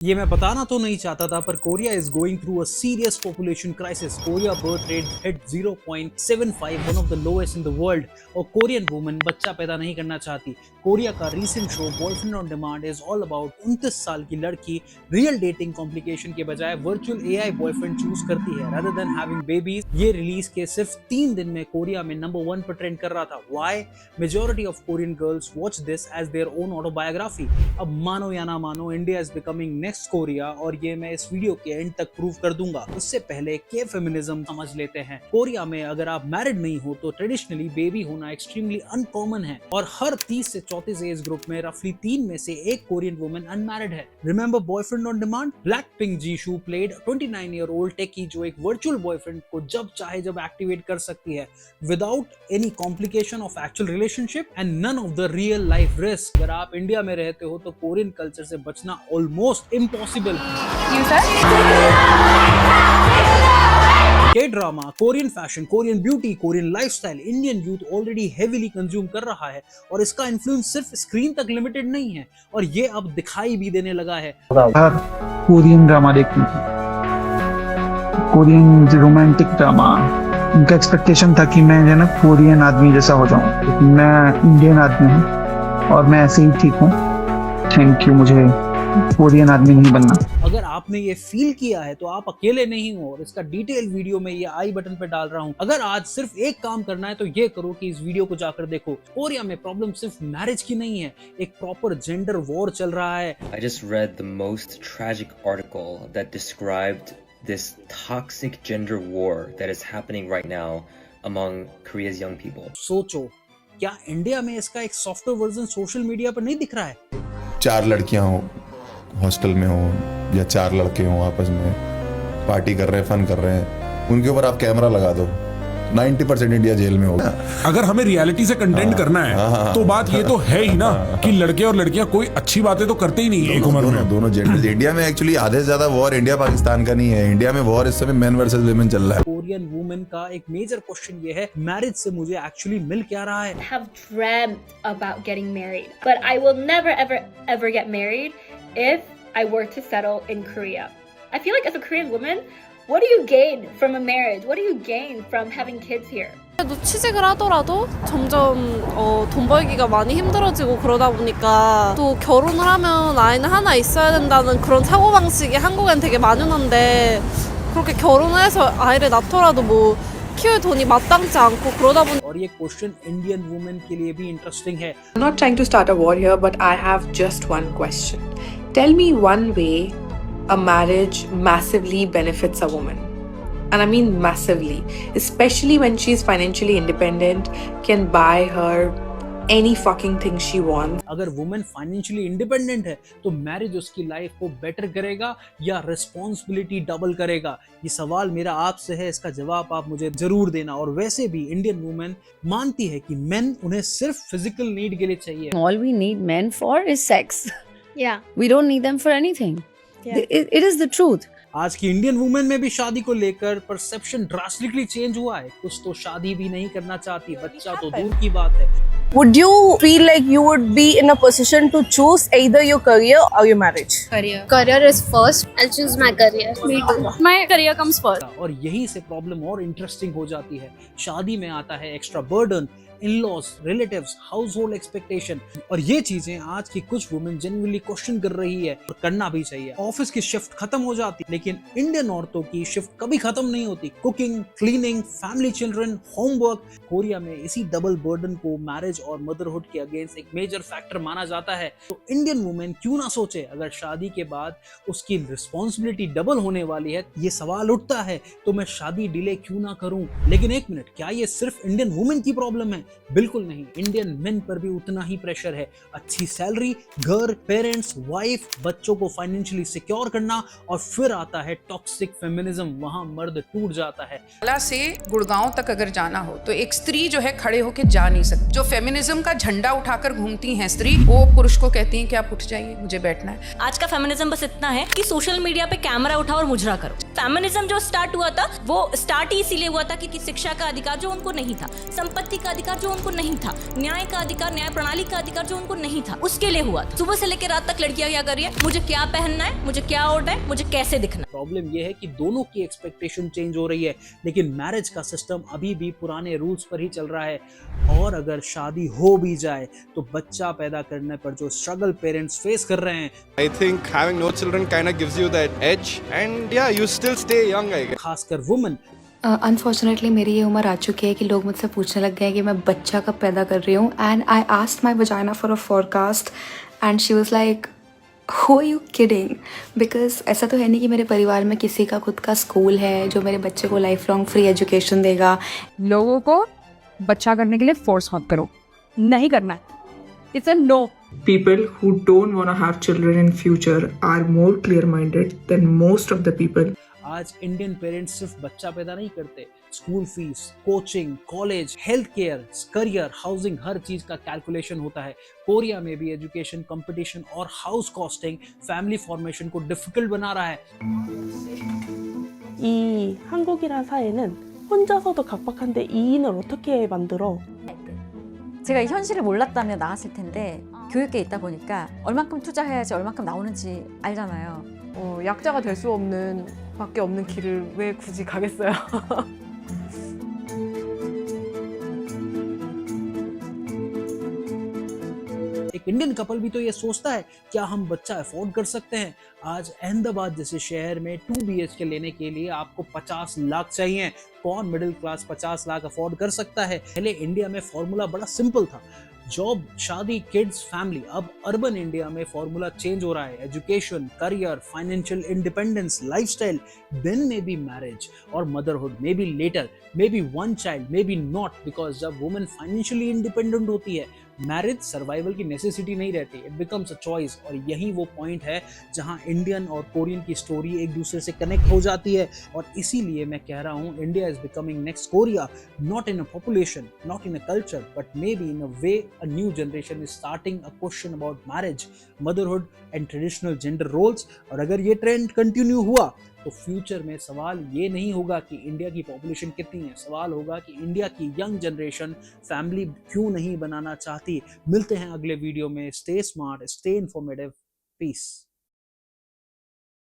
ये मैं बताना तो नहीं चाहता था, पर Korea is going through a serious population crisis. Korea birth rate hit 0.75, one of the lowest in the world. और कोरियन वुमेन बच्चा पैदा नहीं करना चाहती। कोरिया का recent show boyfriend on demand is all about 29 साल की लड़की रियल डेटिंग कॉम्प्लिकेशन के बजाय वर्चुअल एआई बॉयफ्रेंड चूज करती है rather than having babies। ये रिलीज के सिर्फ 3 दिन में कोरिया में नंबर 1 पर ट्रेंड कर रहा था। Why? Majority of Korean girls watch this as their own autobiography। अब मानो या ना मानो, India is becoming next Korea, और ये मैं इस वीडियो के एंड तक प्रूव कर दूंगा। उससे पहले के फेमिनिज्म समझ लेते हैं। कोरिया में अगर आप मैरिड नहीं हो तो ट्रेडिशनली बेबी होना एक्सट्रीमली अनकॉमन है, और हर 30 से 34 एज ग्रुप में रफली 3 में से 1 कोरियन वुमेन अनमैरिड है। Remember boyfriend on demand? Blackpink Jisoo played 29 year old techie, जो एक वर्चुअल बॉयफ्रेंड को जब चाहे जब एक्टिवेट कर सकती है without any complication of actual relationship and none of the real life risk. अगर आप इंडिया में रहते हो तो कोरियन कल्चर से बचना ऑलमोस्ट इम्पॉसिबल है। के drama, Korean fashion, Korean beauty, Korean lifestyle Indian youth already heavily consume कर रहा है, और इसका इन्फ्लुएंस सिर्फ स्क्रीन तक लिमिटेड नहीं है, और ये अब दिखाई भी देने लगा है। कोरियन ड्रामा देखती थी, कोरियन रोमांटिक ड्रामा। उनका एक्सपेक्टेशन था कि मैं जो ना कोरियन आदमी जैसा हो जाऊं, लेकिन मैं इंडियन आदमी हूँ और मैं ऐसे ही ठीक हूँ। थैंक यू, मुझे कोरियन आदमी नहीं बनना। अगर आपने ये फील किया है तो आप अकेले नहीं हो, और इसका डिटेल वीडियो में ये आई बटन पे डाल रहा हूँ। अगर आज सिर्फ एक काम करना है तो ये करो कि इस वीडियो को जाकर देखो। कोरिया में प्रॉब्लम सिर्फ मैरिज की नहीं है, एक प्रॉपर जेंडर वॉर चल रहा है। I just read the most tragic article that described this toxic gender war that is happening right now among Korea's young people. सोचो, क्या इंडिया में इसका एक सॉफ्टवेयर वर्जन सोशल मीडिया पर नहीं दिख रहा है? 4 लड़कियां हो हॉस्टल में हो या 4 लड़के हो आपस में पार्टी कर रहे हैं, फन कर रहे हैं, उनके ऊपर आप कैमरा लगा दो, 90% इंडिया जेल में होगा। अगर हमें रियलिटी से कंटेंट करना है तो बात ये तो है ही ना कि लड़के और लड़कियां कोई अच्छी बातें तो करते ही नहीं है एक उम्र में। दोनों जेंडर इंडिया में एक्चुअली आधे से ज्यादा वॉर इंडिया पाकिस्तान का नहीं है। इंडिया में वॉर इस समय मेन वर्सेस वुमेन चल रहा है। कोरियन वुमेन का एक मेजर क्वेश्चन ये है, मैरिज से मुझे एक्चुअली मिल क्या रहा है? Have dreamt about getting married, but I will never ever get married if I were to settle in Korea. I feel like as a Korean woman, what do you gain from a marriage? What do you gain from having kids here? 또 취직을 하더라도 점점 돈 벌기가 많이 힘들어지고 그러다 보니까 또 결혼을 하면 아이는 하나 있어야 된다는 그런 사고방식이 한국엔 되게 만연한데, 그렇게 결혼을 해서 아이를 낳더라도 뭐 키울 돈이 마땅치 않고 그러다 보니। और ये question Indian women के लिए भी interesting है। I'm not trying to start a war here, but I have just one question. Tell me one way a marriage massively benefits a woman. And I mean massively, especially when she's financially independent, can buy her any fucking thing she wants. अगर women financially independent है तो marriage उसकी life को better करेगा या responsibility double करेगा? ये सवाल मेरा आपसे है, इसका जवाब आप मुझे जरूर देना। और वैसे भी इंडियन वुमेन मानती है कि मेन उन्हें सिर्फ फिजिकल नीड के लिए चाहिए। All we need men for is sex. Yeah. We don't need them for anything. Yeah. It is the truth. आज की इंडियन वुमेन में भी शादी को लेकर परसेप्शन ड्रास्टिकली चेंज हुआ है। कुछ तो शादी भी नहीं करना चाहती, बच्चा तो दूर की बात है। Would you feel like you would be in a position to choose either your career or your marriage? Career is first. I'll choose my career. Me too. My career comes first. और यही से problem और interesting हो जाती है। शादी में आता है extra burden, in-laws, relatives, house hold expectation, और ये चीजें आज की कुछ वुमेन जेन्युइनली क्वेश्चन कर रही है, और करना भी चाहिए। ऑफिस की शिफ्ट खत्म हो जाती, लेकिन इंडियन औरतों की शिफ्ट कभी खत्म नहीं होती। Cooking, cleaning, family, children, homework. Korea में इसी डबल बर्डन को मैरिज और मदरहुड के अगेंस्ट एक मेजर फैक्टर माना जाता है। तो इंडियन वुमेन क्यों ना सोचे, अगर शादी के बाद उसकी रिस्पॉन्सिबिलिटी डबल होने वाली है, ये सवाल उठता है, तो मैं शादी डिले क्यों ना करूं? लेकिन एक मिनट, क्या ये सिर्फ इंडियन वुमेन की प्रॉब्लम है? बिल्कुल नहीं, इंडियन मेन पर भी उतना ही प्रेशर है। अच्छी सैलरी, घर, पेरेंट्स, वाइफ, बच्चों को फाइनेंशियली सिक्योर करना, और फिर आता है टॉक्सिक फेमिनिज्म। वहां मर्द टूट जाता है। कला से गुड़गांव तक अगर जाना हो तो एक स्त्री जो है खड़े होकर जा नहीं सकती। जो फेमिनिज्म का झंडा उठाकर घूमती हैं स्त्री, वो पुरुष को कहती हैं कि आप उठ जाइए, मुझे बैठना है। आज का फेमिनिज्म बस इतना है कि सोशल मीडिया पे कैमरा उठाओ और मुजरा करो। फेमिनिज्म जो स्टार्ट हुआ था वो स्टार्ट ही इसीलिए हुआ था कि शिक्षा का अधिकार जो उनको नहीं था, संपत्ति का अधिकार जो उनको नहीं था, न्याय का अधिकार, न्याय प्रणाली का अधिकार जो उनको नहीं था, उसके लिए हुआ था। सुबह से लेकर रात तक लड़कियां क्या कर रही है, मुझे क्या पहनना है, मुझे क्या ओढ़ना है, मुझे कैसे दिखना है। प्रॉब्लम यह है कि दोनों की एक्सपेक्टेशन चेंज हो रही है, लेकिन मैरिज का सिस्टम अभी भी पुराने रूल्स पर ही चल रहा है। और अगर शादी हो भी जाए तो बच्चा पैदा करने पर जो स्ट्रगल पेरेंट्स फेस कर रहे हैं, I think having no children kind of gives you that edge, and yeah, you still stay young, I guess. खासकर वुमेन, अनफॉर्चुनेटली मेरी ये उम्र आ चुकी है कि लोग मुझसे पूछने लग गए हैं कि मैं बच्चा कब पैदा कर रही हूँ. And I asked my vagina for a forecast and she was like, who are you kidding? Because ऐसा तो है नहीं कि मेरे परिवार में किसी का खुद का स्कूल है जो मेरे बच्चे को लाइफ लॉन्ग फ्री एजुकेशन देगा. लोगों को बच्चा करने के लिए फोर्स मत करो, नहीं करना है. It's a no. People who don't want to have children in future are more clear-minded than most of the people. आज इंडियन पेरेंट्स सिर्फ बच्चा पैदा नहीं करते, school fees, coaching, college, health care, career, housing, हर चीज का कैलकुलेशन होता है. कोरिया में भी एजुकेशन, कंपटीशन और हाउस कॉस्टिंग फैमिली फॉर्मेशन को डिफिकल्ट बना रहा है. 이 한국이란 사회는 혼자서도 각박한데 2인을 어떻게 만들어? 제가 이 현실을 몰랐다면 나갔을 텐데 교육계에 있다 보니까 얼만큼 투자해야지 얼만큼 나오는지 알잖아요. 약자가 될 수 없는 밖에 없는 길을 왜 굳이 가겠어요? एक इंडियन कपल भी तो ये सोचता है, क्या हम बच्चा अफोर्ड कर सकते हैं? आज अहमदाबाद जैसे शहर में 2 BHK लेने के लिए आपको 50 लाख चाहिए. कौन मिडिल क्लास 50 लाख अफोर्ड कर सकता है? पहले इंडिया में फॉर्मूला बड़ा सिंपल था, जॉब, शादी, किड्स, फैमिली. अब अर्बन इंडिया में फॉर्मूला चेंज हो रहा है. Education, career, financial independence, lifestyle, then maybe marriage और motherhood, maybe later, maybe one child, maybe not. Because जब वुमेन फाइनेंशियली इंडिपेंडेंट होती है, मैरिज सर्वाइवल की नेसेसिटी नहीं रहती, इट बिकम्स अ चॉइस. और यही वो पॉइंट है जहां इंडियन और कोरियन की स्टोरी एक दूसरे से कनेक्ट हो जाती है. और इसीलिए मैं कह रहा हूं, India is becoming next Korea, not in a population, not in a culture, but may be in a way a new generation is starting a question about marriage, motherhood and traditional gender roles. और अगर ये trend continue हुआ तो future में सवाल ये नहीं होगा कि इंडिया की पॉपुलेशन कितनी है, सवाल होगा कि इंडिया की यंग जनरेशन फैमिली क्यों नहीं बनाना चाहती. मिलते हैं अगले वीडियो में. Stay smart, stay informative, piece.